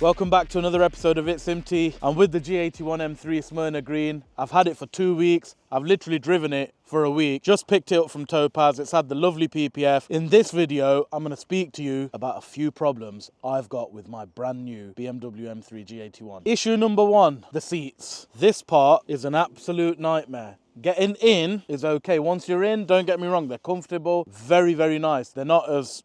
Welcome back to another episode of It's Imty. I'm with the G81 M3 Smyrna Green. I've had it for 2 weeks. I've literally driven it for a week. Just picked it up from Topaz. It's had the lovely PPF. In this video, I'm going to speak to you about a few problems I've got with my brand new BMW M3 G81. Issue number one, the seats. This part is an absolute nightmare. Getting in is okay. Once you're in, don't get me wrong, they're comfortable, very, very nice. They're not as,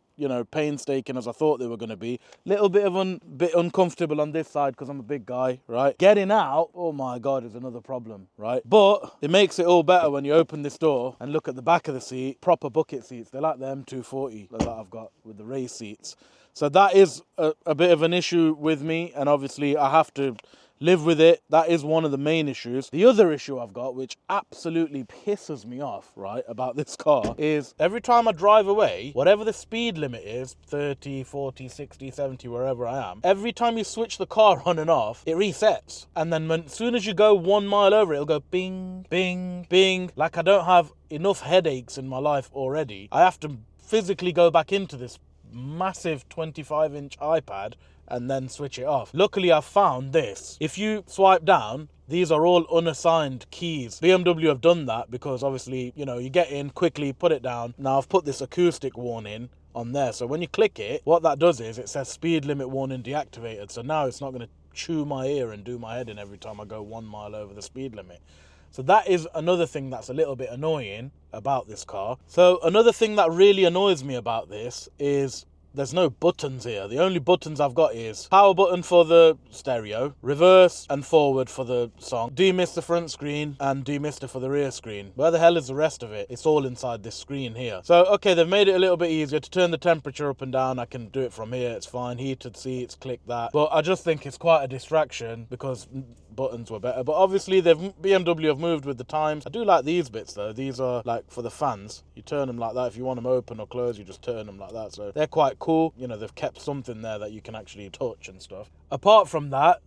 painstaking as I thought they were going to be. Little bit uncomfortable on this side because I'm a big guy, right? Getting out, oh my God, is another problem, right? But it makes it all better when you open this door and look at the back of the seat. Proper bucket seats. They're like the M240 that I've got with the race seats. So that is a bit of an issue with me, and obviously I have to live with it. That is one of the main issues. The other issue I've got, which absolutely pisses me off, right, about this car, is every time I drive away, whatever the speed limit is, 30, 40, 60, 70, wherever I am, every time you switch the car on and off, it resets. And then as soon as you go 1 mile over, it'll go bing, bing, bing. Like I don't have enough headaches in my life already. I have to physically go back into this massive 25-inch iPad and then switch it off. Luckily, I've found this. If you swipe down, these are all unassigned keys. BMW have done that because obviously, you get in quickly, put it down. Now I've put this acoustic warning on there. So when you click it, what that does is it says speed limit warning deactivated. So now it's not going to chew my ear and do my head in every time I go 1 mile over the speed limit. So that is another thing that's a little bit annoying about this car. So another thing that really annoys me about this is there's no buttons here. The only buttons I've got is power button for the stereo, reverse and forward for the song, demister front screen and demister for the rear screen. Where the hell is the rest of it? It's all inside this screen here. So, okay, they've made it a little bit easier to turn the temperature up and down. I can do it from here. It's fine. Heated seats, click that. But I just think it's quite a distraction because buttons were better. But obviously BMW have moved with the times. I do like these bits though. These are like for the fans. You turn them like that. If you want them open or closed, you just turn them like that. So they're quite cool. They've kept something there that you can actually touch and stuff. Apart from that,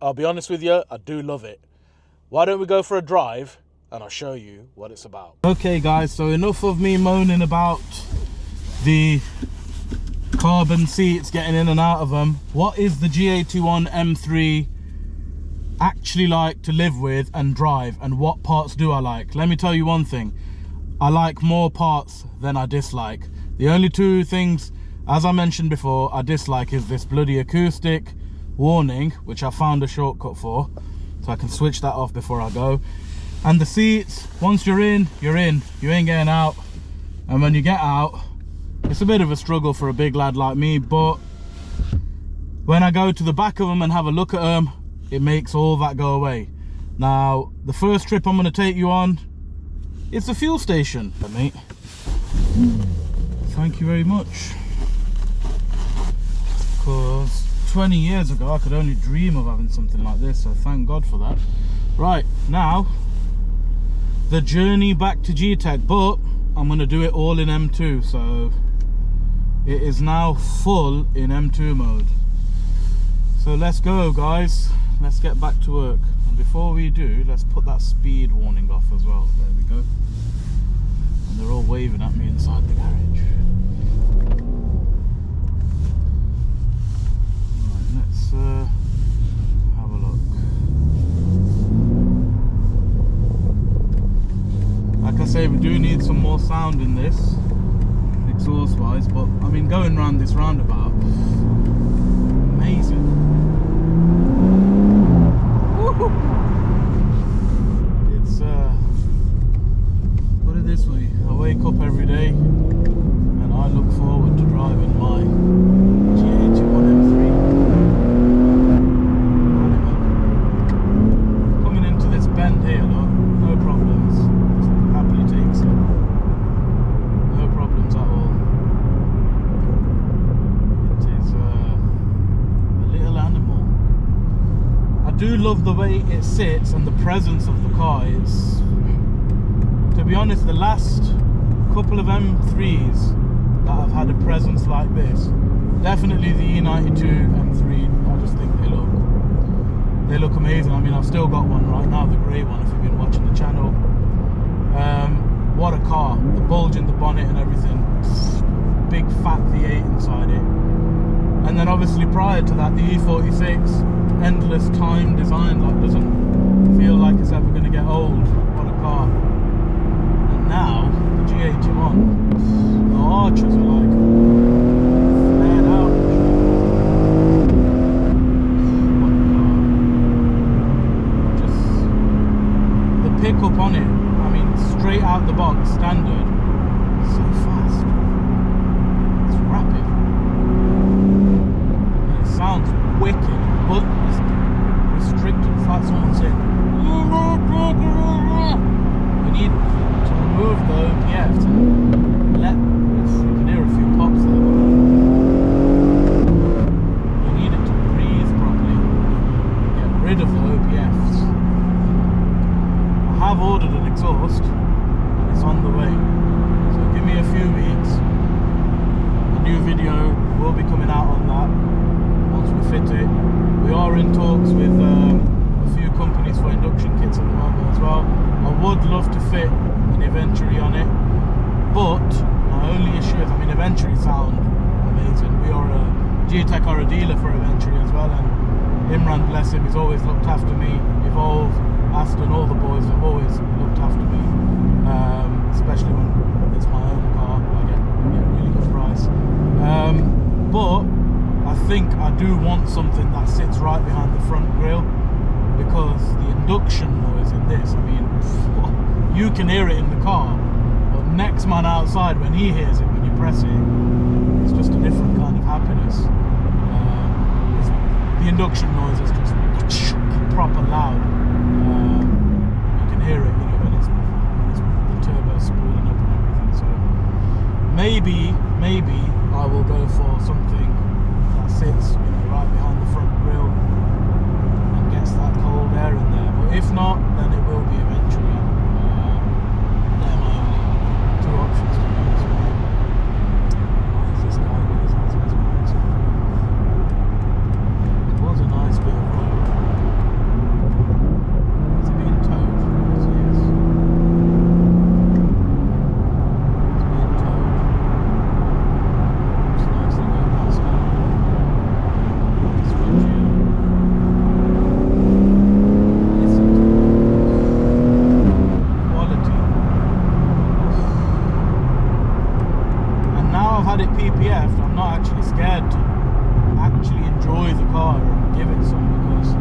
I'll be honest with you, I do love it. Why don't we go for a drive and I'll show you what it's about. Okay guys, so enough of me moaning about the carbon seats, getting in and out of them. What is the G81 M3 actually like to live with and drive, and what parts do I like? Let me tell you one thing. I like more parts than I dislike. The only two things, as I mentioned before, I dislike is this bloody acoustic warning, which I found a shortcut for, so I can switch that off before I go. And the seats, once you're in, you're in. You ain't getting out. And when you get out, it's a bit of a struggle for a big lad like me, but when I go to the back of them and have a look at them, it makes all that go away. Now, the first trip I'm going to take you on, it's a fuel station, mate. Thank you very much. Because 20 years ago, I could only dream of having something like this, so thank God for that. Right, now, the journey back to Gtech, but I'm going to do it all in M2, so it is now full in M2 mode. So let's go, guys. Let's get back to work. And before we do, let's put that speed warning off as well. There we go. And they're all waving at me inside the garage. Right, let's have a look. Like I say, we do need some more sound in this, exhaust wise, but I mean, going around this roundabout, amazing. It's put it this way, I wake up every day and I look forward to driving my G81 M3. Coming into this bend here, look, no problems, just happily takes it, no problems at all. It is a little animal. I do love the way it sits and the presence of the car. It's, to be honest, the last couple of M3s that have had a presence like this, definitely the E92 M3, I just think they look amazing. I mean, I've still got one right now, the grey one, if you've been watching the channel. What a car, the bulge in the bonnet and everything, big fat V8 inside it. And then obviously prior to that, the E46, endless time design, like doesn't feel like it's ever going to get old. What a car. And now, the G81, the arches are like flared out. What a car. Just, the pickup on it, I mean, straight out the box, standard, so fast. It's rapid. Sounds wicked, but it's restricted. It's like someone saying, we need to remove the OPF to let, you can hear a few pops there. You need it to breathe properly, get rid of the OPFs. I have ordered an exhaust and it's on the way, so give me a few weeks. A new video will be coming out on that. Once we fit it, we are in talks with a few companies for induction kits at the moment as well. I would love to fit an Imty on it, but my only issue is, I mean, Imty sound amazing. We are Gtech are a dealer for Imty as well, and Imran, bless him, he's always looked after me. Evolve, Aston, all the boys have always looked after me, especially when it's my own car. I get a really good price. But I think I do want something that sits right behind the front grille, because the induction noise in this, I mean, you can hear it in the car, but next man outside, when he hears it, when you press it, it's just a different kind of happiness. The induction noise is just proper loud. You can hear it, you know, when it's the turbo spooling up and everything. So maybe I will go for something sits, you know, right behind the front grille and gets that cold air in there. But if not, then it will be eventually. They're my only two options, to be honest with you. Why is this guy got his hands in his mouth? It was a nice bit of road. Is it being towed? Yes, it is. It's being towed. It's nicely going past now. Had it PPF'd, I'm not actually scared to actually enjoy the car and give it some, because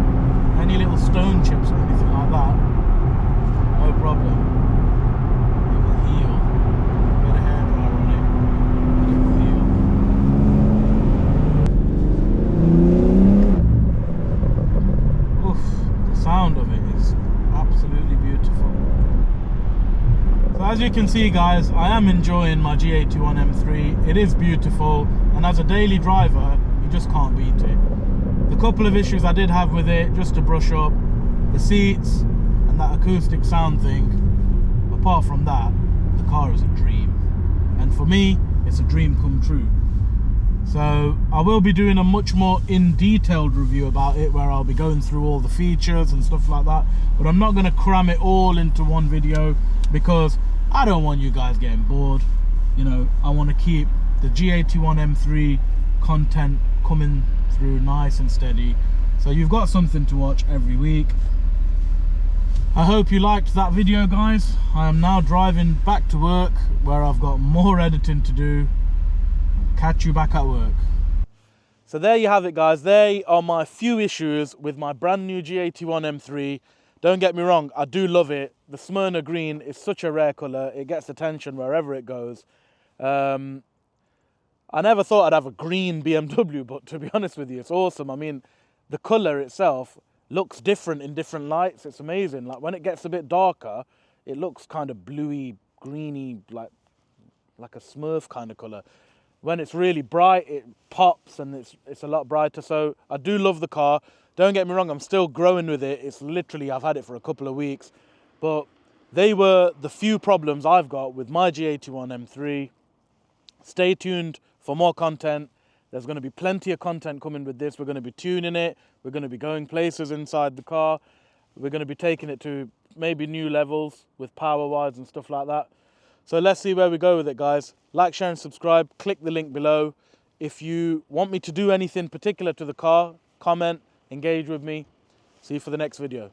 any little stone chips or anything like that, no problem. It will heal. Get a hairdryer on it and it will heal. Oof, the sound of it is absolutely beautiful. So as you can see, guys, I am enjoying my G81 M3. It is beautiful, and as a daily driver, you just can't beat it. The couple of issues I did have with it, just to brush up, the seats and that acoustic sound thing. Apart from that, the car is a dream. And for me, it's a dream come true. So I will be doing a much more in-detailed review about it, where I'll be going through all the features and stuff like that. But I'm not going to cram it all into one video, because I don't want you guys getting bored. You know, I want to keep the G81 M3 content coming through nice and steady, so you've got something to watch every week. I hope you liked that video, guys. I am now driving back to work, where I've got more editing to do. Catch you back at work. So there you have it, guys. They are my few issues with my brand new G81 M3. Don't get me wrong, I do love it. The Smyrna green is such a rare colour. It gets attention wherever it goes. I never thought I'd have a green BMW, but to be honest with you, it's awesome. I mean, the colour itself looks different in different lights. It's amazing. Like when it gets a bit darker, it looks kind of bluey, greeny, like a Smurf kind of colour. When it's really bright, it pops and it's a lot brighter. So I do love the car. Don't get me wrong, I'm still growing with it. It's literally, I've had it for a couple of weeks. But they were the few problems I've got with my G81 M3. Stay tuned for more content. There's going to be plenty of content coming with this. We're going to be tuning it. We're going to be going places inside the car. We're going to be taking it to maybe new levels with power-wise and stuff like that. So let's see where we go with it, guys. Like, share and subscribe. Click the link below. If you want me to do anything particular to the car, comment, engage with me. See you for the next video.